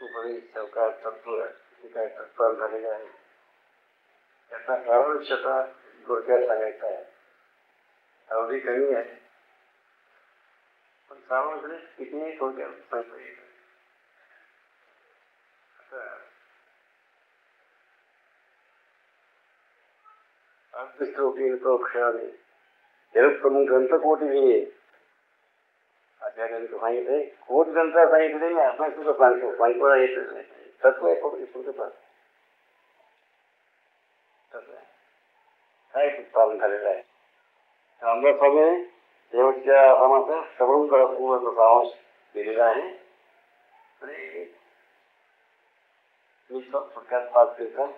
वस्तूपरी चौकार तत्व जे काय तत्पर झालेले आहे त्याचा सारांशता थोडक्यात सांगायचा आहे. अवधी कमी आहे पण सार्वजनिक कितीही थोडक्यात सांगता येईल. अर्थश्लोकीक्षाने प्रमुख ग्रंथकोटी आचार्यांनी सांगितले. कोट ग्रंथ सांगितले मी आपल्या सुद्धा सांगतो. सांगता येत तत्व आहे काय पालन झालेलं आहे. आमदार स्वामी शेवटच्या आसामाचा सगळून पूर्ण सारांश दिलेला आहे. मी थोडक्यात पाच दिवसात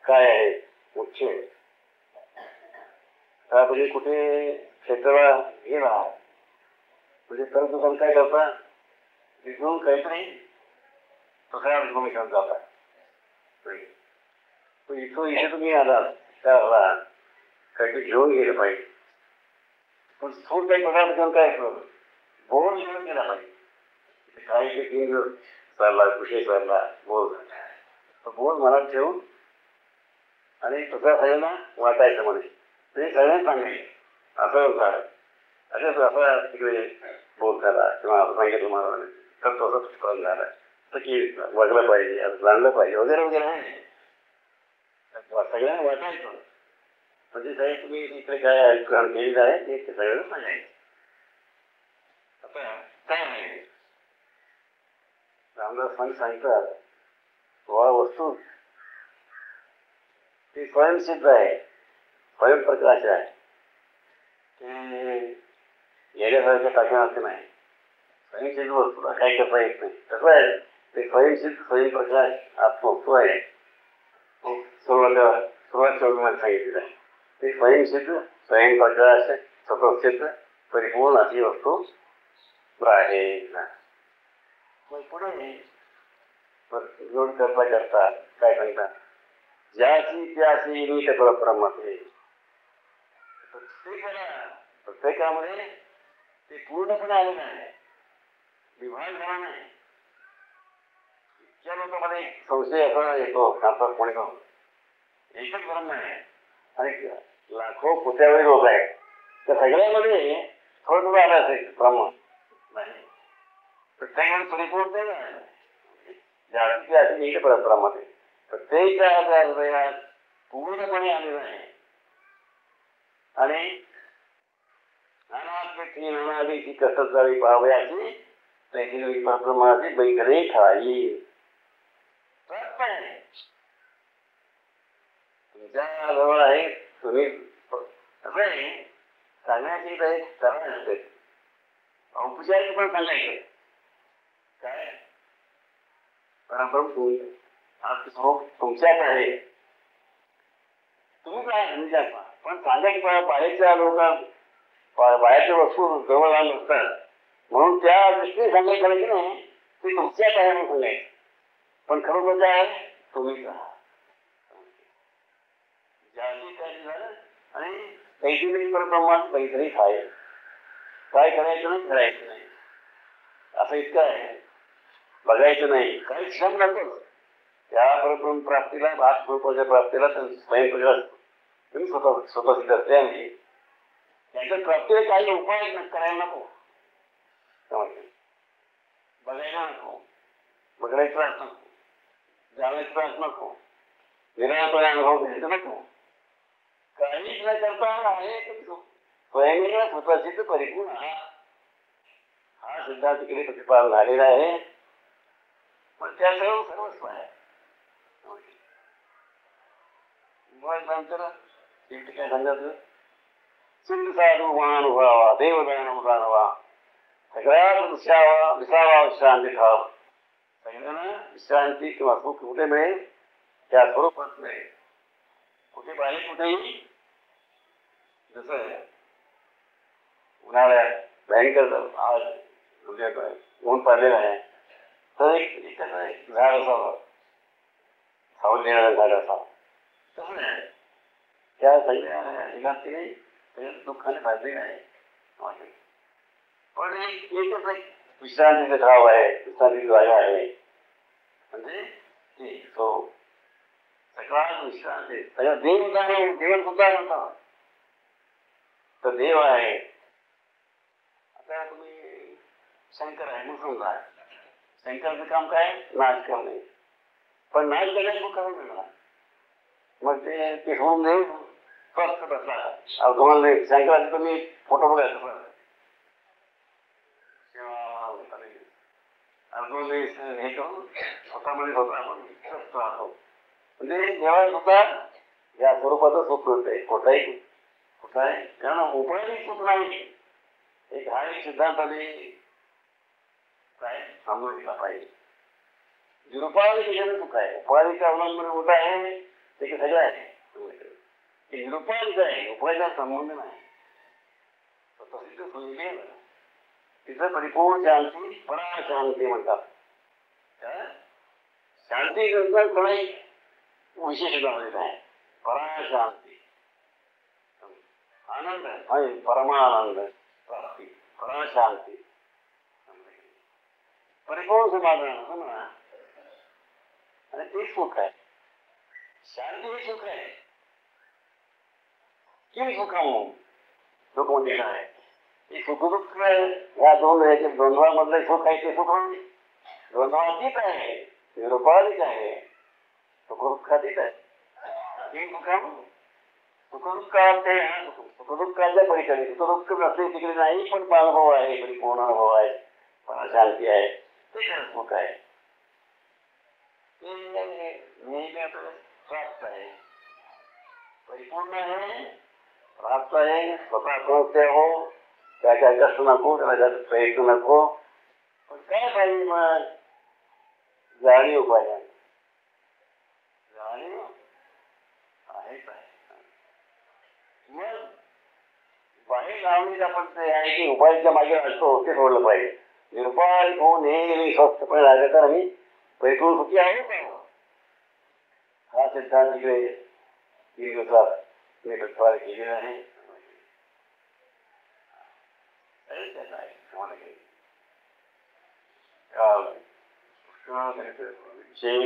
काय आहे मुख्य. आता तुम्ही कुठे क्षेत्राला गेला म्हणजे तर तुम्ही काय करता तिथून काहीतरी दुसऱ्या भूमिकेत जाता. इथे तुम्ही आलात त्याला काहीतरी घेऊन गेलं पाहिजे. पण थोड काही पदार्थ घेऊन काय बोल घेऊन गेला पाहिजे. काही ते किंग चालला कुशे चालला बोल बोल मनात ठेवून आणि दुसऱ्या सगळ्यांना वाटायचं म्हणे. ते सगळ्यांना सांगायचं असं झालं असंच असं तिकडे बोल झाला किंवा असं सांगितलं मला तर तो असं करून झाला तर की वागलं पाहिजे असं जाणलं पाहिजे वगैरे वगैरे आहे. सगळ्यांना वाटायचं म्हणजे साहेब तुम्ही इकडे काय केलेलं आहे ते सगळ्यांना सांगायचं. आता काय आहे रामदास स्वामी सांगतात वस्तू ती स्वयंसिद्ध आहे स्वयंप्रकाश आहे. ते येण्यासारख्या टाकण्याचे नाही. स्वयंसिद्ध वस्तूला काही करता येत नाही. कसं आहे ते स्वयंसिद्ध स्वयंप्रकाश आत्मवस्तू आहे. सुरुवात सांगितलेलं आहे. ते स्वयंसिद्ध स्वयंप्रकाश स्वतःसिद्ध परिपूर्ण अशी वस्तू आहे. मग पुढे जोड करता करता काय सांगतात ज्याची त्याची नीट परब्रह्मते प्रत्येकामध्ये ते पूर्णपणे आलेलं आहे. विभाग झाला नाही. इतक्या लोकांमध्ये संशय असा येतो खातात कोणी एकच ब्रह्म आहे आणि लाखो कोट्यावधी लोक आहेत. त्या सगळ्यामध्ये थोडं थोडं आलं असेल ब्रह्म नाही. प्रत्येकाने परिपूर्ण ज्याची अशी नीट परब्रह्मते प्रत्येकाच्या हृदयात पूर्णपणे आलेलं आहे. आणि नानात्मकी नानादीची कसरत जावी पाहावयाची त्याची परब्रह्माची बैठणे ठाई. तुमच्या जवळ आहे तुम्ही कसं आहे सांगण्याची काही कारण असते. औपचारिक पण सांगायचं काय परब्रह्म तुमच्यात आहे. तुम्ही काय म्हणजे पण सांगायची बाहेरच्या लोकांना बाहेरच्या वस्तू जवळ आल्या नसतात म्हणून त्या दृष्टीने सांगायचं नाही की नाही ते तुमच्यात आहे म्हणून सांगायचं. पण खरोखर काय आहे तुम्ही का ज्याची त्याची झालं आणि काहीतरी परब्रह्मात काहीतरी आहे. काय करायचं नाही करायचं नाही असं इतकं आहे. बघायचं नाही काही श्रम लागतो त्या परब्रह्म प्राप्तीला आत्मस्वरूपाच्या प्राप्तीला स्वयंप्रकाश तुम्ही स्वतः सिद्ध असते. आणि त्याच्या प्राप्तीला काही उपाय करायला नको. बघायला नको बघायचा त्रास नको जाण्याचा त्रास नको निराळपणे अनुभव घ्यायचा नको. काहीच न करता आहे स्वयंला स्वतःसिद्ध परिपूर्ण हा सिद्धांत तिकडे प्रतिपादन झालेला आहे. पण त्या सर्वस्व आहे. नंतर काय सांगायचं सिद्ध साधू महानुभावा देवदानवा सगळ्यात विसावा विश्रांती ठाव. सगळ्यांना विश्रांती किंवा सुख कुठे मिळेल त्या स्वरूपात मिळेल. कुठे बाहेर कुठेही जसं उन्हाळ्यात भयंकर आज म्हणजे ऊन पडलेलं आहे तर एक झाड असावं सावध देणारं झाड असावं. तसं नाही त्या सगळ्या ठिकाणी दुःखाने भाजलेलं आहे. पण एकच एक विश्रांतीचं ठाव आहे विश्रांतीची जागा आहे. म्हणजे ती तो सकाळ विश्रांती सगळं देव आहे, जीवन सुद्धा म्हणतो तर देव आहे. आता तुम्ही शंकर आहे मग समजा शंकरचं काम काय नाच करणे, पण नाच केल्यास मग करून मिळणार मग ते सोडून देऊ स्वस्थ बसला. तुम्हाला शंकराचे तुम्ही फोटो बघायचं अर्जुन हे करून स्वतःमध्ये स्वतः आपण स्वस्थ राहतो. म्हणजे देवा सुद्धा या स्वरूपाचं सुख मिळतंय. कुठलाही कुठं आहे कारण उपाय सुख नाही. एक हा एक सिद्धांताने काय समजून घेतला पाहिजे. निरुपाधिक केलेलं सुख आहे. उपाधीचं अवलंबन होत आहे ते सगळं आहे. निरुपाधिक आहे, उपायाचा संबंध नाही. तसं सोयी तिथं परिपूर्ण शांती पराशांती म्हणतात. शांती करता कोणाही विशेष लावलेला आहे. पराशांती आनंद आहे, परमानंद प्राप्ती पराशांती परिपूर्ण समाधान असं म्हणा. आणि ते सुख आहे. शांती हे सुख आहे. किम सुखम सुख म्हणजे काय सुखदुःख या दोन द्वंद्वामधलं सुख आहे ते सुख द्वंद्वातीत आहे, निरुपाधिक आहे, सुखदुःखातीत आहे. किम सुखम सुखदुःखाचे सुखदुःखाच्या पलीकडे सुखदुःख नसले तिकडे नाही पण अनुभव आहे, परिपूर्ण अनुभव आहे, शांती आहे ते खरं सुख आहे. नेहमी आपलं प्राप्त आहे, परिपूर्ण आहे, प्राप्त आहे. स्वतः कळते हो त्याच्या कष्ट नको, त्याला प्रयत्न नको. पण काय पाहिजे मग जाणीव पाहिजे. जाणीव आहेच आहे. मग बाहेर लावणीच आपण ते आहे की उपायाच्या मागे असतो ते सोडलं पाहिजे. निरुपाय हो नेहमी स्वस्थपणे राहिले तर आम्ही परिपूर्ण सुखी आहे का हा सिद्धांत तिकडे 3 दिवसात मी प्रतिपादन केलेला आहे.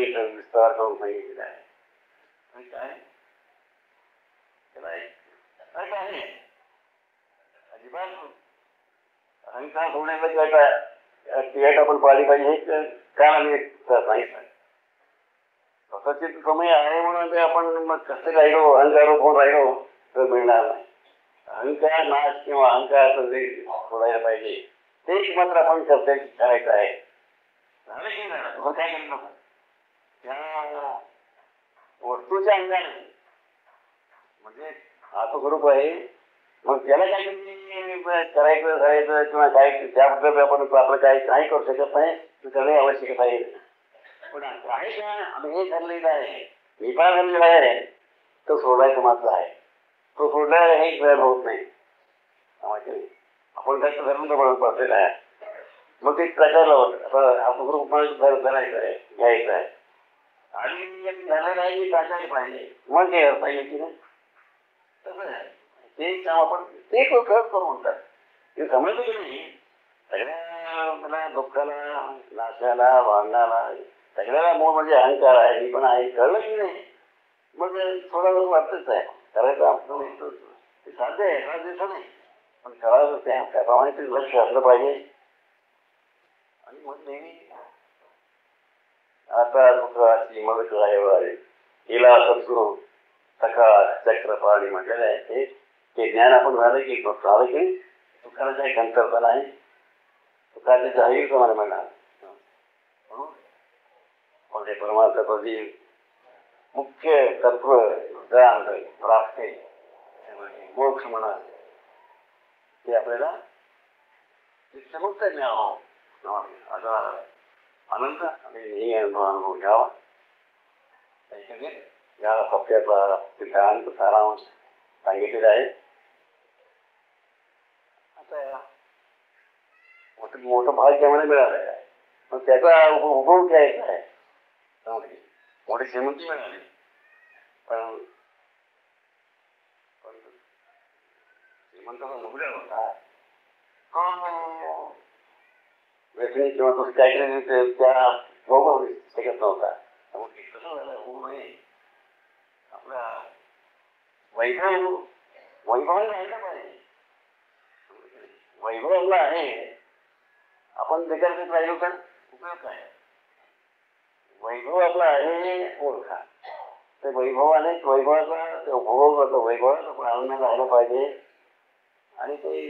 विस्तार करून सांगितलेला आहे. काय अजिबात अहंकार होण्याचा आपण पाळली पाहिजे हे काय आम्ही सांगितलं. स्वतःचे समय आहे म्हणून ते आपण मग कसं राहिलो अहंकार होऊन राहिलो तर मिळणार नाही. अहंकार नाश किंवा अहंकार सोडायला पाहिजे तेच मात्र आपण कर्तव्य करायचं आहे. झालं की नाही काय केलं नको त्या वस्तूच्या अंगाने म्हणजे आत्मस्वरूप आहे. मग त्याला काय करायचं किंवा काय त्याबद्दल आपण आपलं काही नाही करू शकत नाही तर त्याला आवश्यकता आहे. पण आहे का आम्ही हे ठरलेलं आहे मी पण ठरलेला आहे तो सोडायचं मात्र आहे. तो सोडल्याला हे वेळ होत नाही. आपण त्याचं धर्म बसलेला आहे. मग ते प्रकारला होतं आत्मस्वरूप धरायचं आहे घ्यायचं आहे आणि झालेलं आहे की टाकायला पाहिजे मग हे पाहिजे की नाही तसं आहे. ते काम आपण ते करू म्हणतात ते समजलं की नाही. सगळ्या मला दुःखाला नाशाला भांडणाला सगळ्याला मूळ म्हणजे अहंकार आहे मी पण आहे कळलं की नाही. मग थोडा वेळ वाटतच आहे करायचं आपलं ते साध्य आहे साध्य नाही पण करायचं त्याप्रमाणे ते लक्ष असलं पाहिजे. आणि मग नेहमी आता सुखाची मदत आहे हिला सद्गुरू सकाळ चक्रपाणी म्हटलेलं आहे. ते ज्ञान आपण झालं की झालं की सुखाला काही कमतरता नाही. सुखाचे जाहीर प्रमाणे म्हणणार म्हणजे परमार्थापदी मुख्य तत्व ज्ञान प्राप्ती मोक्ष म्हणा ते आपल्याला मुक्त मिळावं असा आनंद आणि अनुभव घ्यावा. या सत्याचा सिद्धांत सारांश सांगितलेला आहे. आता मोठं भाग्य मला मिळालं आहे पण त्याचा उपभोग घ्यायचा आहे. मोठी श्रीमंती मिळाली पण श्रीमंताचा मुगड्या होता व्यसनी किंवा तुम्ही काहीतरी त्या भोगवू शकत नव्हता. त्यामुळे कसं झालं होऊ नये आपला वैभव राहिला पाहिजे. वैभवला आहे आपण बेकार राहिलो तर उपयोग काय. वैभव आपला आहे ओळखा. ते वैभवाने वैभवाचा उपभोग करतो. वैभवाचा आपण आनंद राहिला पाहिजे आणि ते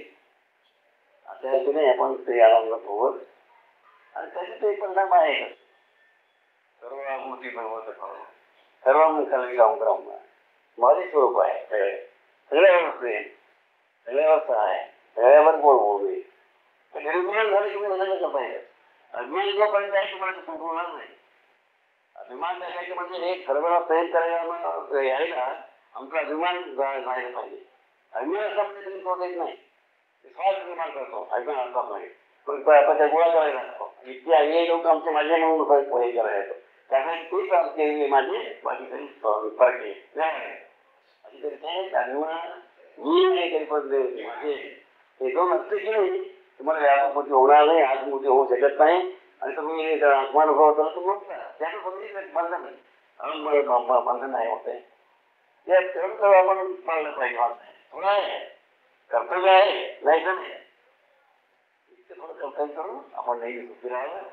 त्या हेतूने आपण ते आनंद भोगत आणि त्याचे ते परिणाम आहे. सर्व आभूती भगवत भाव सर्व खाली गाऊन राहून माझे स्वरूप आहे. सगळ्यावर प्रेम सगळ्यावर सहाय सगळ्यावर गोड बोलवे. निर्माण झालं की मी पाहिजे. अभिमान जोपर्यंत आहे तुम्हाला संपवणार नाही. अभिमान टाकायचं म्हणजे हे खरं प्रेम करायला यायला आमचा अभिमान जायला पाहिजे. अभिमान असा म्हणजे तुम्ही तो देत नाही. स्वार्थ निर्माण करतो. अभिमान असा नाही पण आपण त्या गोळा करायला लागतो. इतके हे लोक आमचे माझे म्हणून हे करायला येतो. त्यासाठी तेच आमचे माझे बाकी काही फरक आहे. अशी तरी ते अभिमान मी नाही काही पण माझे हे दोन असते की नाही तुम्हाला व्यापक मोठी होणार नाही. आज मोठी होऊ शकत नाही आणि तुम्ही आत्मानुभव होता तो मोठा त्याचं बंधन नाही. बंधन नाही होते ते तेवढं आपण पाळलं पाहिजे. थोडं आहे कर्तव्य आहे नाही तर नाही. इतकं थोडं कर्तव्य करून आपण नेहमी सुखी राहावं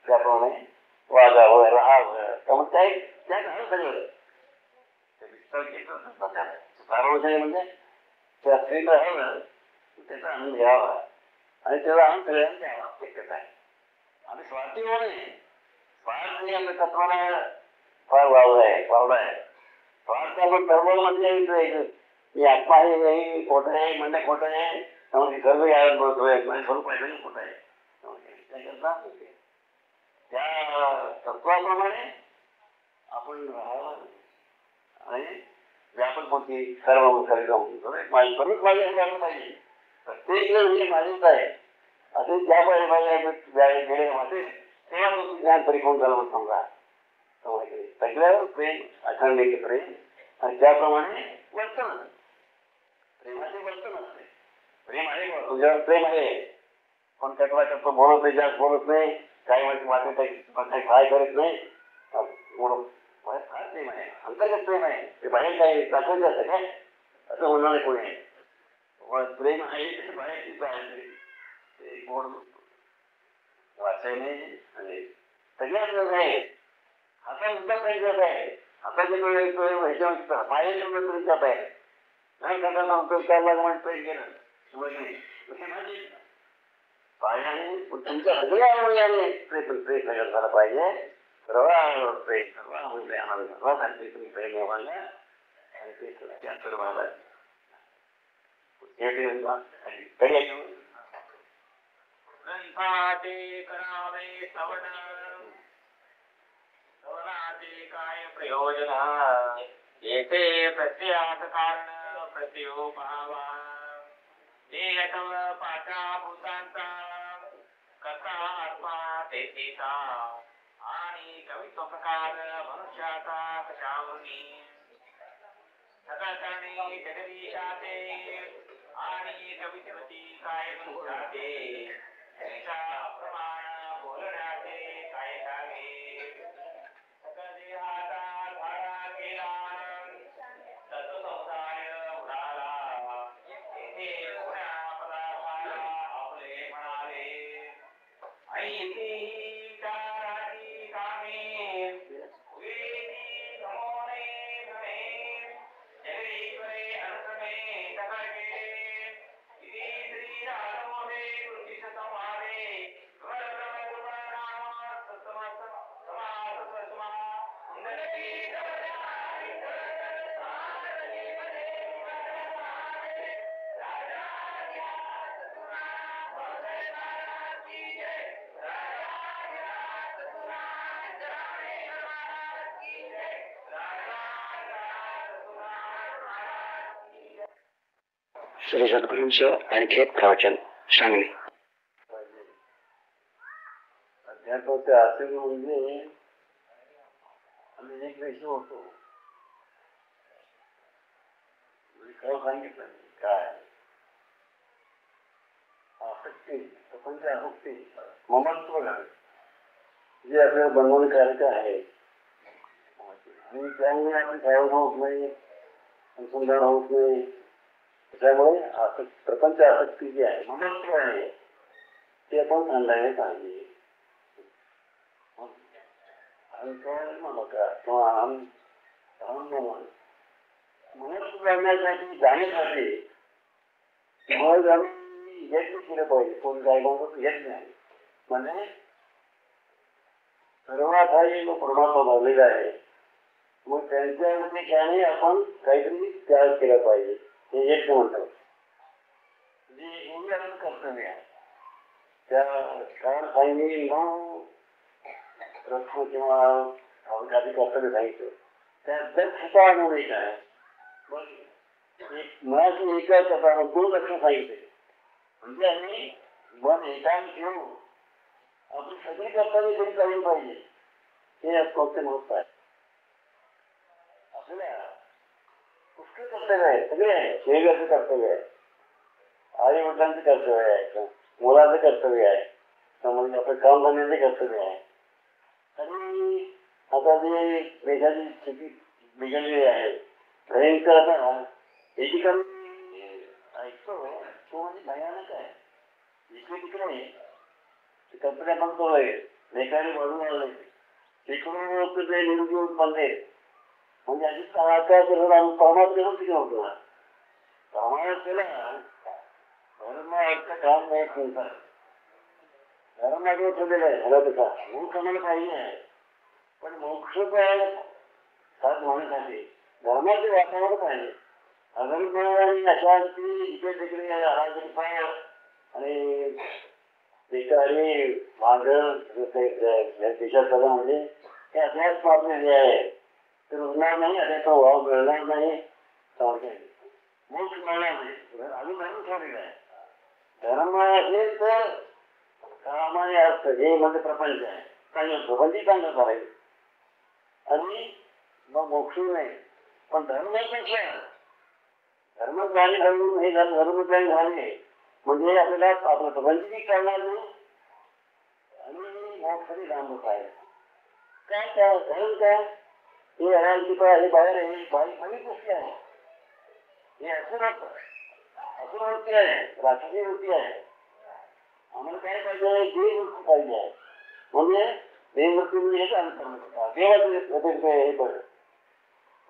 त्याप्रमाणे वागावं राहावं. त्यामुळे त्या झालं सगळं ते विस्तार केलं सार्वजनिक म्हणजे त्या स्त्रीला राहावं त्याचा आनंद घ्यावा आणि त्याचा आनंद सगळ्यांना द्यावा. शक्यता आहे आम्ही स्वार्थी होऊ नये. स्वार्थ हे आपल्या तत्वाला फार वावला आहे. स्वार्थ आपण धर्म म्हणजे मी आत्मा आहे खोटं आहे म्हणजे खोटं आहे त्यामुळे सर्व यायला बोलतोय म्हणजे स्वरूप आहे खोटं आहे. त्याकरता त्या तत्वाप्रमाणे आपण राहावं आणि व्यापक होती सर्व सर्वच माझ्या लागलं पाहिजे. प्रत्येक जण हे माझेच आहे असे त्यामुळे गेले माझे तेव्हा ज्ञान परिपूर्ण झालं म्हणून समजा. सगळ्यावर प्रेम अखंड प्रेम आणि त्याप्रमाणे वर्तन प्रेमाचे वर्तन असते. प्रेम आहे तुझ्यावर प्रेम आहे पण त्यातला तो बोलत नाही जास्त बोलत नाही काही माझी काही काय करत नाही फार प्रेम आहे. अंतर्गत प्रेम आहे ते बाहेर काही दाखवत असतं काय असं होणार नाही कोणी. प्रेम आहे बाहेर तिथं आहे ते गोड वाचायने आणि सगळ्यात आहे. हातात सुद्धा प्रेम करत आहे. हाताच्या ह्याच्यावर पायाच्या जात आहे नाही करताना त्याला म्हणून प्रेम केलं पायाने तुमच्या सगळ्या प्रेम झाला पाहिजे. सर्वांवर प्रेम सर्वांमध्ये आनंद सर्वांसाठी तुम्ही प्रेम व्हायला आणि ते त्या सर्वांना करावे सवनाचे काय प्रयोजन येथे प्रत्ययात कारण प्रत्योभावा देहतव पाचा भूतांचा कथा आत्मा तेथेचा आणि कवित्व प्रकार मनुष्याचा कशावरुनी सकळकरणी जगदीशाचे आणि कवित्वती काय मनुष्याचे प्रमाण बोलण्याचे काय लागे सकळ देहाचा धारा केला तत्वसमुदाय उडाला येथे पुण्या पदार्थाला आपले म्हणाले ऐती चाराची कामे वेदी धमोने भ्रमे जगदीश्वरे अनुक्रमे सकळके श्री रामोदे कृतिश संवादे श्री सद्गुरूंचं आणखी एक प्रवचन सांगणे. अध्यात्माचे आसन म्हणजे आम्ही एक विषय होतो खरं सांगितलं काय आसक्ती प्रपंच आसक्ती ममत्व घाल जे जे आपल्याला बंधनकारक आहे आणि त्यामुळे आपण सावध होत नाही, अनुसंधान होत नाही. त्याच्यामुळे प्रपंच आसक्ती जी आहे मनस्व आहे ते आपण थांबवायला पाहिजे. अहंकार ममकार किंवा मनस्व करण्यासाठी जाण्यासाठी मग आम्ही यत्न केलं पाहिजे. कोण काय म्हणतो यत्न आहे म्हणजे सर्वात हा जो परमात्मा बनलेला आहे मग त्यांच्या उद्देशाने आपण काहीतरी त्याग केला पाहिजे. हे यज्ञ म्हणतात. हे आपलं कर्तव्य आहे. त्या कारण सांगितले न प्रश्न किंवा आधी कर्तव्य सांगितलं त्या दक्षता अनुभव एक आहे. मनाची एकाग्रता दोन लक्षण सांगितले म्हणजे आम्ही मन एकांत ठेवू आपली सगळी कर्तव्य तरी करायला पाहिजे. हे कोणते महत्व आहे. आपल्याला पुष्कळ कर्तव्य आहे, सगळे आहे. शरीराचं कर्तव्य आहे, आई वडिलांचं कर्तव्य आहे, मुलाचं कर्तव्य आहे, म्हणजे आपलं काम करण्याचे कर्तव्य आहे. आणि आता जे देशाची स्थिती बिघडलेली आहे भयंकर. आता एकीकडे ऐकतो तो म्हणजे भयानक आहे. इकडे तिकडे कंपन्या बंद करूय, बेकारी वाढून आले, तिकडून ते निरुद्योग बनले. म्हणजे अशी काय करत परमात्मा किती होतो परमात्मेला धर्म अर्थ काम नाही म्हणतात. धर्म आठवत ठेवलेला आहे झाला तसा मोक्ष आम्हाला पाहिजे आहे. पण मोक्ष साथ होण्यासाठी धर्माचे वातावरण पाहिजे. अगदी अशा की इकडे तिकडे अराजकता आणि बेकारी मांजर देशात सगळं म्हणजे हे अभ्यास पाहणे आहे ते रुजणार नाही. अशा प्रभाव मिळणार नाही. मोक्ष मिळणार नाही. अजून धर्म ठेवलेला आहे. धर्म असेल तर सामान्य अर्थ हे म्हणजे प्रपंच आहे. चांगलं प्रपंच चांगलं करायचं आणि मग मोक्ष नाही. पण धर्म धर्मज्ञानी घालून हे धर्मज्ञानी झाले म्हणजे आपल्याला आपलं प्रपंचही करणार नाही आणि मोक्षही लांब आहे. काय काय धर्म काय हे अनांतिपा हे बाहेर आहे. बारीक गोष्टी आहे. हे असुर वृत्ती आहे, राक्षसी वृत्ती आहे. आम्हाला काय पाहिजे देववृत्ती पाहिजे आहे. म्हणजे देववृत्ती म्हणजे हेच अंतर्मुख देवाचं हे बरं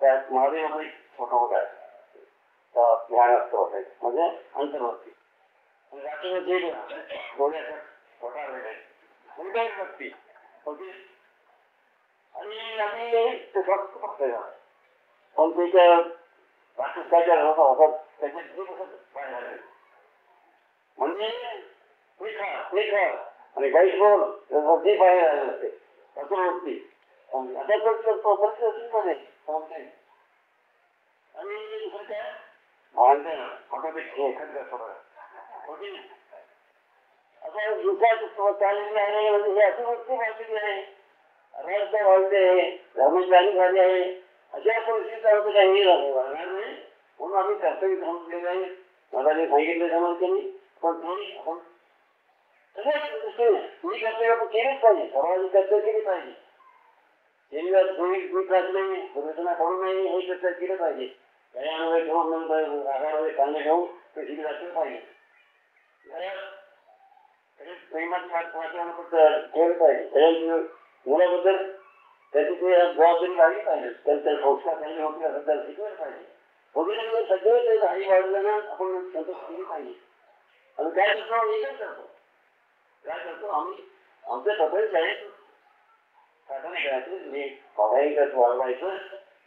त्यात महादेव फोटो होता ज्ञान असतो म्हणजे अंतर्वृत्ती. राक्षसी डोळ्याच्या फोटा वेगळे भक्ती होती आणि आम्ही ते स्वस्त बघतोय. पण त्याच्या राक्षसाच्या होता त्याचे म्हणजे ते खा आणि गाईच बोल ते बाहेर आले असते असुरवृत्ती. आता आणि दुसरं काय भांडण फोटोपेक्षा एखाद्या होती. आता दुसरा चाललेली आहे म्हणजे हे असुरवृत्ती वाढलेली आहे. रस्ता वाढले आहे, धर्मज्ञानी झाले आहे. अशा परिस्थितीत काही राहणार नाही. म्हणून आम्ही कर्तव्य थांबलेलं आहे. मला जे सांगितलं समजते पण थोडी आपण सगळ्याच दृष्टीने ही कर्तव्य आपण केलीच पाहिजे. सर्वांनी कर्तव्य केली पाहिजे. शरीरात दूध घातले दुर्घटना करू नये हे कर्तव्य केलं पाहिजे. गळ्यामध्ये ठेवून नंतर आगारामध्ये कांदे घेऊन ते शिकत असलं पाहिजे. प्रेमाचं वातावरण ठेवलं पाहिजे. सगळ्या मुलाबद्दल त्याची ते जबाबदारी लागली पाहिजे. त्यांच्या संस्कार चांगले होतील असं त्याला शिकवलं पाहिजे. वगैरे सगळं आई वाढल्यानं आपण संतोष केली पाहिजे. आणि काय करतो एकच करतो काय करतो आम्ही आमच्या प्रपंच आहे साधन करायचं बघायचं वाढवायचं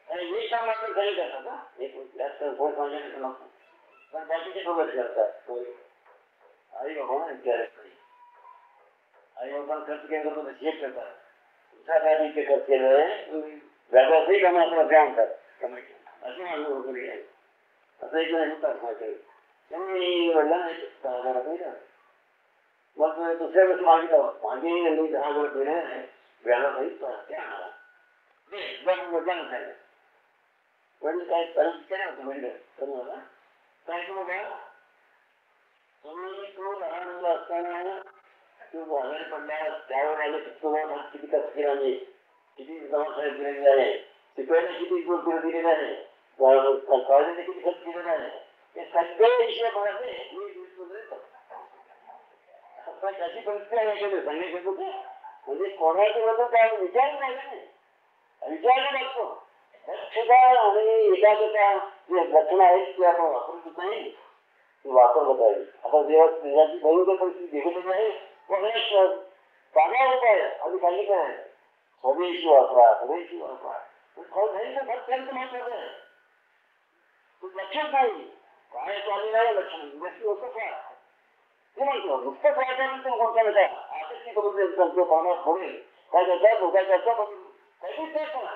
आणि हे काम आपण खरे करतात ना. एक जास्त फोड सांगायचं नसतं पण बाकीचे सोबत करतात. आई बाबा विचारायचं आई बाबा खर्च केला करतो शेत करतात. तुमच्यासाठी ते खर्च केलं आहे व्यापारही कामं आपल्याला द्या म्हणतात असे माझं वगैरे आहे. असं एक होतात माझ्याकडे त्यांनी वडिलांना मग दुसऱ्या वेळेस मागितलं मागे 10,000 दिले व्याजासहित वडिलांना सांगितलं. वडील काय परत विचारलं होतं वडील तर मला काय तू बघा तुम्ही तू लहान मुलं असताना तू आजारी पडला त्यावर आले तुम्हाला किती कष्ट केला नाही, किती जबाबदारी दिलेली आहे, शिकवायला किती गुण दिलेला आहे, कॉलेजने किती खर्च केलेला आहे, हे सगळे विषय म्हणाले त्याची परिस्थिती सांगितलं होतं. म्हणजे कोणाच्या बद्दल काय विचार नाही, विचार लागतो. दक्षता आणि एकाग्रता जे लक्षणं आहेत ते आपण वापरत नाही, ती वापरलं पाहिजे. आता जेव्हा त्याची भयंकर परिस्थिती बिघडलेली आहे चांगला उपाय आधी काही काय स्वदेशी वापरा, स्वदेशी वापरा. महत्वाचं आहे लक्षात नाही काय चाललेलं आहे, लक्षण गोष्टी होतं का ते म्हणतो नुकतंच वाटायला कोणत्या काय आकर्षित करून पाहण्यात होईल काय करता काय करता काहीच तेच ना.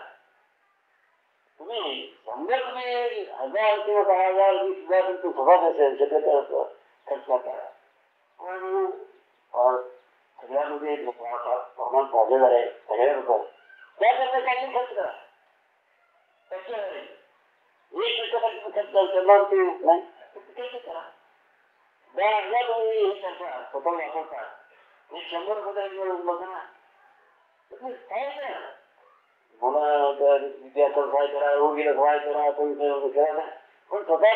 तुम्ही समजा तुम्ही 1000 किंवा 10,000 20,000 तुमचं स्वभाव असेल सगळं खर्च करा, पण सगळ्यामध्ये प्रमाण झालेलं आहे सगळ्या लोक त्याकरता काही खर्च करा. एक दिवसासाठी खर्च करणार ते नाही करा. 10,000 तुम्ही हे करता स्वतः वापरता, एक 100 रुपये बघा ना काय करा. मला विद्यार्थ्याला सहाय करा, रोगीला सहाय करा, पण स्वतः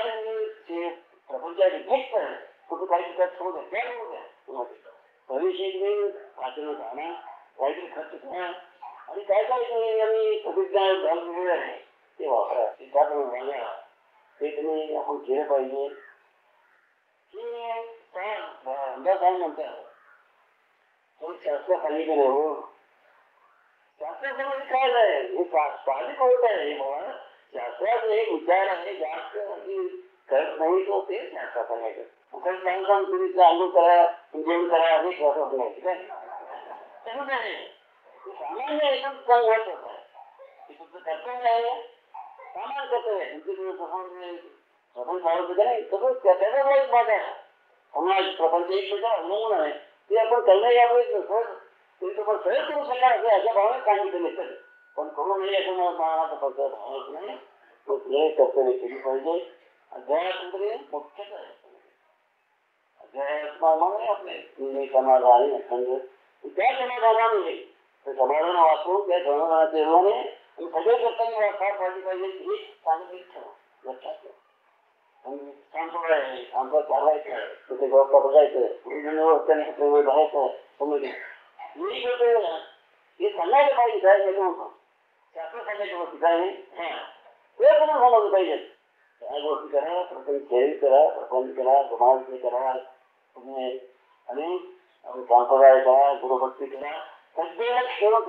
प्रपंचाची भेट करा. कुठं काही विचार सोडू द्या त्या करू द्या. भविष्य आचरणात आणा, काहीतरी खर्च करा आणि काय काय तुम्ही आम्ही प्रतिज्ञा घालून आहे ते वापरा, ते त्याप्रमाणे वागा. ते तुम्ही आपण केलं पाहिजे. अंदाज काय म्हणतात पण शास्त्राखाली नाही हो. शास्त्रामध्ये काय आहे हे साधी गोष्ट आहे बाबा. शास्त्राचा एक विचार आहे जास्त करत नाही तो ते शास्त्रात सांगायचं. सांगता तुम्ही चालू करा जेवण करा हे शास्त्रात नाही काय तसं नाही. सामान्य एकदम चांगलं होत आहे तुमचं कर्तव्य आहे, सामान्य कर्तव्य तुमचे आपण सांगतो का नाही तसंच त्याचा वाईट भाग आहे. समाज प्रपंच एक प्रकार अवलंबून आहे ते आपण करणं यावेळी ते तुम्हाला सहज करू शकणार असे अशा भावनेत सांगितले नसेल, पण करू नये असं मला फक्त भावनाच नाही. कुठल्याही कर्तव्य केली पाहिजे. अध्यायात मुख्यच आहे. अध्यायात आपले समाधान अखंड त्या समाधानाने ते समाधान वाचून त्या समाधानाच्या हिरोने सगळे कर्तव्य फार पाहिजे पाहिजे ही चांगली इच्छा लक्षात ठेवा. आमचं चालायचं तिथे गप्पा बघायचं बाहेरचं समज मी करतोय ना हे सांगायला पाहिजे काय नाही म्हणतो शास्त्र सांगायच्या गोष्टी काय नाही ते पण समजलं पाहिजे. त्या गोष्टी करा, प्रपंच खेळ करा, प्रपंच करा, समाज करा तुम्ही आणि संप्रदाय करा, गुरुभक्ती करा, सगळ्याला खेळून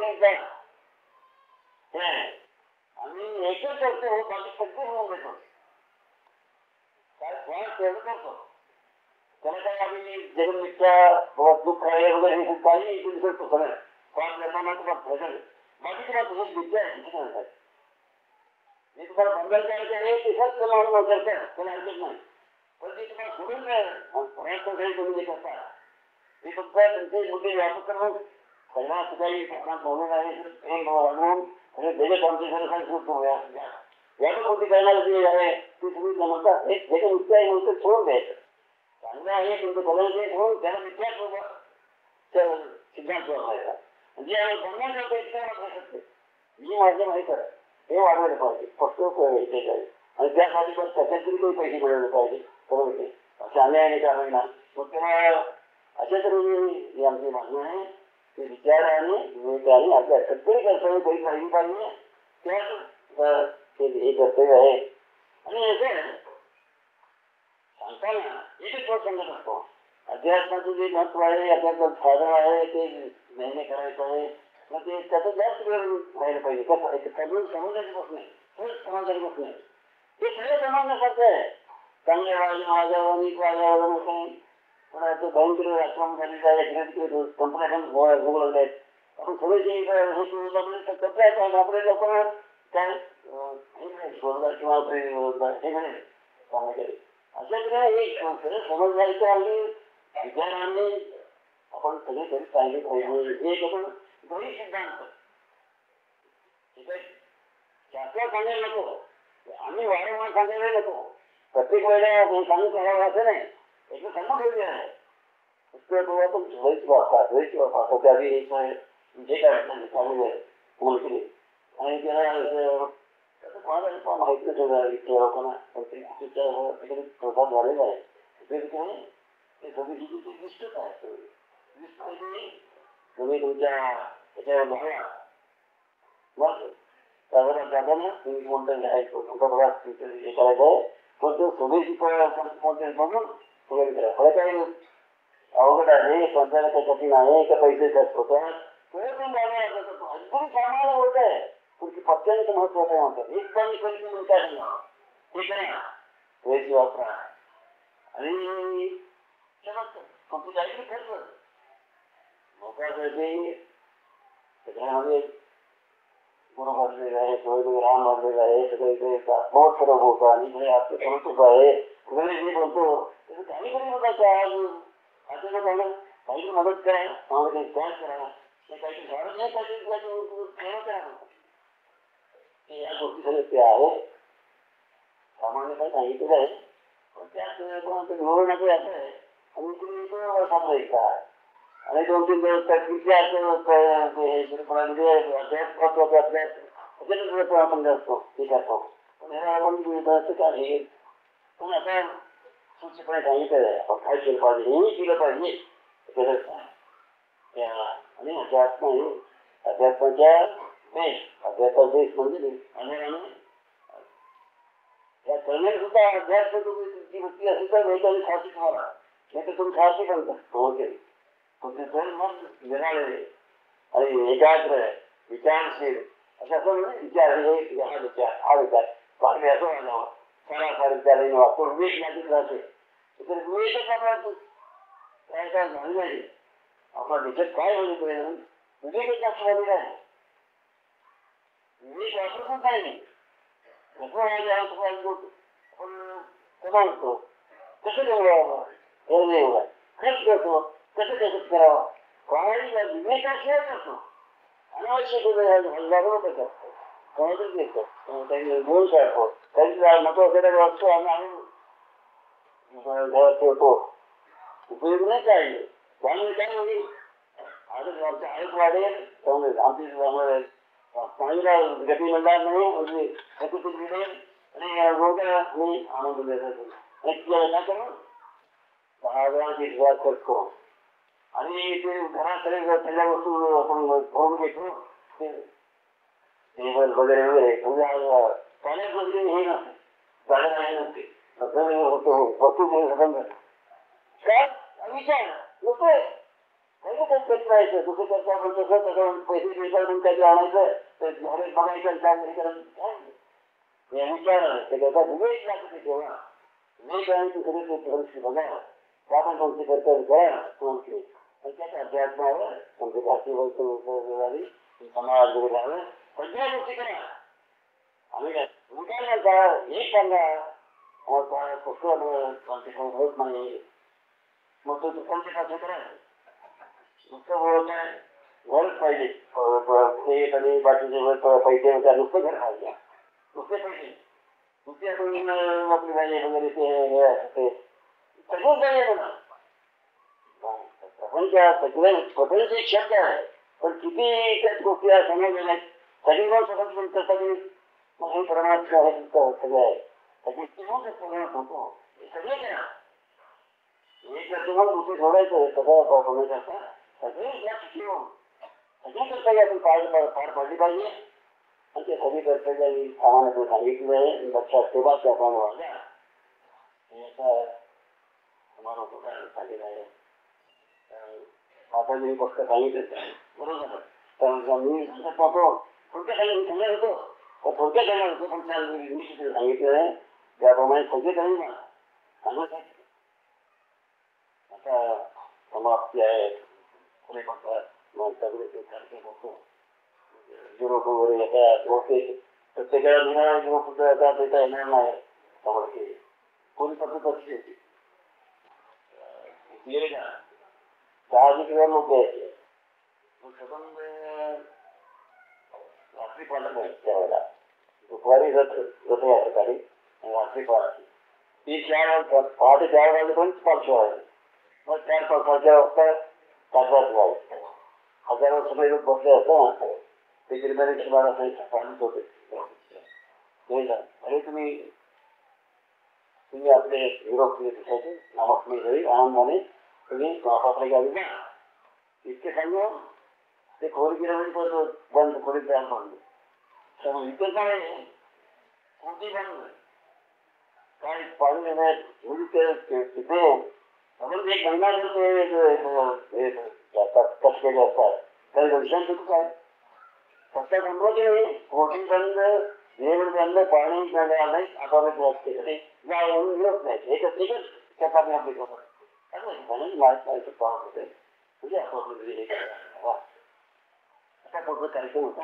आम्ही एकच करतो बाकी सगळे होऊन देतो. काय स्वार्थ तेवढं करतो त्याला काय आम्ही जगमिथ्या दुःख आहे वगैरे हे काही करतो सगळं स्वार्थ निर्माण भजन बाकी तुम्हाला तुझं विद्या आहे. मी तुम्हाला बंधन करायचं आहे ते सत्य मानव करतात त्याला हरकत नाही, पण ते तुम्हाला सोडून प्रयत्न काही तुम्ही जे करता ते तुमचे मुद्दे व्यापक करून सगळ्या ठिकाणी बोलून आहे वाढवून सगळे देश आमचे सरकार सुटतो व्यापक कृती करणारे जे आहे ते तुम्ही म्हणतात एक जे काही मुद्दे आहे म्हणून सोडून द्यायचं. चांगलं आहे तुमचं बघायचं म्हणून त्याला मिथ्या सिद्धांत वापरायचा म्हणजे आम्ही बंधन करतो इतकं वापरू शकते. मी माझे माहीत आहे हे वाढवायला पाहिजे फक्त आहे आणि त्यासाठी पण त्याच्यातरी काही पैसे मिळवले पाहिजे बरोबर ते असे अन्यायाने कारण ना मग तेव्हा अशा तऱ्हेने आमची मागणी आहे ते विचाराने विवेकाने आपल्या सगळे कर्तव्य काही राहिली पाहिजे त्याच हे कर्तव्य आहे. आणि याचं सांगताना एकच गोष्ट सांगत असतो अध्यात्माचं जे महत्व आहे अध्यात्माचं साधन आहे ते नेहमी करायचं आहे मग ते त्याचं जास्त वेळ राहिलं पाहिजे. कसं समजून समजण्याची गोष्ट नाही सहज समाजाची गोष्ट नाही ते सगळं समजण्यासारखं आहे. चांगले वाजले माझ्यावर नीट वाजल्यावर पुन्हा तो भयंकर आक्रमण झालेलं आहे कंपन्या होऊ लागले आहेत. आपण थोडेसे कपडे आपले लोक काय स्वरोजगार किंवा हे मिळेल सांगायचे अशा एक समज जायचं आणि विचाराने आपण सगळे तरी पाहिले पाहिजे. एक आपण दोन्ही सिद्धांत ठीक आहे शास्त्र सांगायला नको आम्ही वारंवार सांगायला नको प्रत्येक वेळेला सांगून करावं असं नाही एक सांगून ठेवले आहे उसके तो आपण लईच वापरतो त्याआधी एक जे काय चालू आहे मुलगी आणि त्याला त्याचं माहिती नाही इथल्या लोकांना तिकडे प्रसाद झालेला आहे ते काय ते सगळी दिसतच आहे दिसत म्हणजे तुम्ही तुमच्या त्याच्यावर बघा मग त्याला जाताना तुम्ही कोणतं घ्यायचं तुमचा बघा हे करायचं पण तो स्वदेशी कोणते बघून वगैरे करा मला काही अवघड आहे समजायला काही कठीण आहे का पैसे जास्त होतात अजून कामाला होत आहे तुमची पत्त्याने तर महत्वाचं आहे म्हणतात एक पण पैसे म्हणून काय सांगा ठीक आहे ना पैसे वापरा आणि तुमची जायची खर्च मोठ्यासाठी त्याच्यामध्ये गुरु भरलेलं आहे सगळे राम भरलेलं आहे सगळे बहुत फरक होतो आणि इकडे आपलं कौतुक आहे सगळे जे बोलतो त्याचं काही कधी बोलायचं आज आता काही मदत करा काही त्याग करा काहीतरी झाडच नाही काहीतरी खेळ करा या गोष्टी सगळे ते आहे सामान्य काही सांगितलेलं आहे पण त्यात निवडण्याचं याचं आहे आणि तुम्ही तो समजायचं का आणि 2-3 दिवस अभ्यास आपण करतो ते करतो पण ह्याला आपण काय पण आता सूचीपणे सांगितलेलं आहे आपण काय केलं पाहिजे हे केलं पाहिजे आणि अध्यात्माच्या देश म्हणजे या करण्यात सुद्धा अध्यात्म तुमची वृत्ती असेल तर नाही खाती तुम्हाला नाही तर तुम्ही खाती पण तुमचे मन निराळे आणि एकाग्र विचारशील अशा सर्व विचार हा विचार पाणी असं वाजावं सरासरी विचाराने वापरून विवेक लागत राहते तर विवेकच आपला काय काय झालं नाही आपला विचार काय होईल विवेकच जास्त झालेला आहे विवेक वापरू पण काय नाही पण म्हणतो कसं देऊ खर्च करतो कसं कसं करावं काही विवेकाशिवाय करतो अनावश्यक हजारो रुपये करतो कोणातरी घेतो त्यांनी बोलू शकतो त्यांची नको वगैरे वाचतो आणि घरात ठेवतो उपयोग नाही काय त्यामुळे काय होईल आमचं आयुष वाढेल त्यामुळे आमची चांगला गती मिळणार नाही म्हणजे गती मिळेल आणि रोगाने आनंद मिळेल काय करू 10 हजाराची सुरुवात करतो आणि ते घरात सगळ्या वस्तू आपण भरून घेतो टेबल वगैरे वगैरे म्हणजे पाण्यात वगैरे हे नसते जागा नाही नसते होतो वस्तू काय विचार नको काही काही करायचं दुसरं करता पण तसं तसं पैसे विचारून काहीतरी आणायचं तर झाडे बघायचं काय करायचं विचार ते करता विवेक लागते तेव्हा विवेक आहे सगळे बघा आपण कोणते कर्तव्य करा कोणते त्याच्या अध्यात्मावर कोणते जास्ती झाली समाज वगैरे राहावं सगळ्या गोष्टी करा आम्ही काय काय म्हणता एक सांगा पुस्तक होत नाही मग तो कोणते साध्य करा नुसतं होत नाही घरच पाहिजे ते आणि बाकीचे पैसे नुसतं घर पाहिजे नुसते पैसे नुसते आपण आपली भाजी वगैरे ते सगळं पाहिजे ना प्रपंच एक शब्द आहे पण किती त्यात गोष्टी समजलेल्या आहेत सगळी गोष्ट स्वतंत्र सगळी मग परमात्मा आहे सगळं आहे त्याची प्रमाणात होतो सगळे करा एक तुम्हाला दुसरी सोडायचं सगळं होण्याकरता सगळे सगळी कर्तव्य आपण पार पाडली पाहिजे आणि ते सगळी कर्तव्य सामान्य सांगितलं आहे लक्षात ठेवा की आपण वागा याचा तुम्हाला झालेला आहे आता मी फक्त सांगितलं बरोबर तर मी सांगत पाहतो थोडक्यात सांगणार होतो तर थोडक्यात सांगणार होतो पण सांगितलं आहे त्याप्रमाणे सगळे काही ना सांगत आता समाप्ती आहे पुढे फक्त मग सगळे ते सारखे होतो युरोप वगैरे येतात बहुतेक प्रत्येकाला निघाला युरोप सुद्धा येतात येता येणार नाही समोर कोणी पद्धत असते साहजिक लोक यायचे संबंध रात्री पालक नाही त्यावेळेला दुपारी जात या प्रकारे रात्री पालखी ती 4 पहाटे 4 वाजेपर्यंत पालखी व्हायची मग 4-5 वाजता तासात व्हायचं. हजारो सगळे लोक बसले असतात ते गिरणारे शिवार पाणीच होते. अरे तुम्ही आपले युरोप दिसायचे नामक मी घरी आनंदाने तुम्ही आपापल्या गावी जा इतके सांगू ते खोल गिरामध्ये बंद खोलीत जायला म्हणून इथे काय कोणती बंद काय पाणी तिथे म्हणून एक महिना कष्ट केले असतात काही विषय तू काय फक्त म्हणतो कोटी बंद जेवण बंद पाणी नाही आपापल्या व्यवस्थेकडे जाऊन मिळत नाही एकच त्याचा मी आपली म्हणून माहिती पाहत होते म्हणजे आपापलं आता कुठलं कार्यक्रम होता